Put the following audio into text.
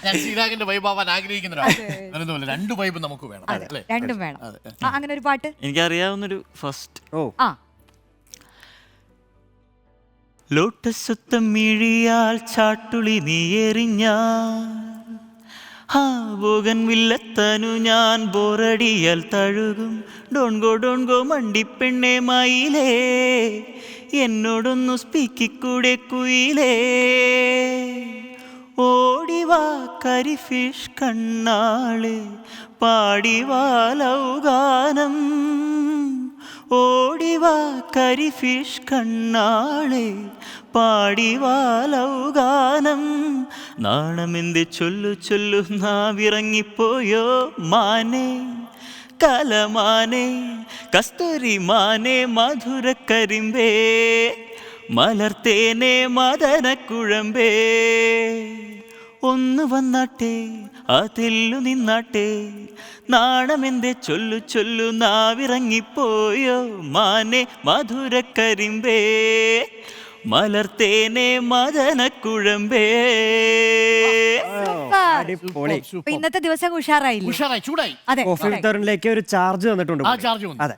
ഞാൻ ശ്രീരാഗിന്റെ വൈബ് ആവാൻ ആഗ്രഹിക്കുന്ന ഒരാളാണ്. രണ്ട് വൈബ് നമുക്ക് വേണം. രണ്ടും വേണം. അങ്ങനെ ഒരു പാട്ട് എനിക്കറിയാവുന്നൊരു ഫസ്റ്റ്. ആ ലോട്ടസ്വത്തം മിഴിയാൽ ചാട്ടുളി നീ എറിഞ്ഞാൽ ബോഗൻ വില്ലത്തനു ഞാൻ ബോറടിയാൽ തഴുകും. ഡോൺഗോ മണ്ടിപ്പെണ്ണെ മയിലേ എന്നോടൊന്നു സ്പീക്കിക്കൂടെ കുയിലേ. ഓടിവാ കരിഫിഷ് കണ്ണാളെ പാടിവാ ലൗഗാനം. ഓടിവാ കരിഫിഷ് കണ്ണാളെ പാടിവാ ലൗഗാനം. നാണമെന്ത് ചൊല്ലു നാവിറങ്ങിപ്പോയോ മാനേ കലമാനേ കസ്തൂരി മാനേ മധുരക്കരിമ്പേ മലർത്തേനേ മദനക്കുഴമ്പേ. ഒന്ന് വന്നാട്ടെ അതില്ലു നിന്നാട്ടെ നാണമെന്തേ ചൊല്ലു നാവിറങ്ങിപ്പോയോ മാനേ മധുരക്കരിമ്പേ മലർത്തേനേ മദനക്കുഴമ്പേ. ഇന്നത്തെ ദിവസം ഉഷാറായില്ലേ? ഉഷാറായി, ചൂടായി. അതെ, കോഫി വിത്തറിലേക്ക് ഒരു ചാർജ് തന്നിട്ടുണ്ട്. ആ ചാർജ് വന്നു. അതെ.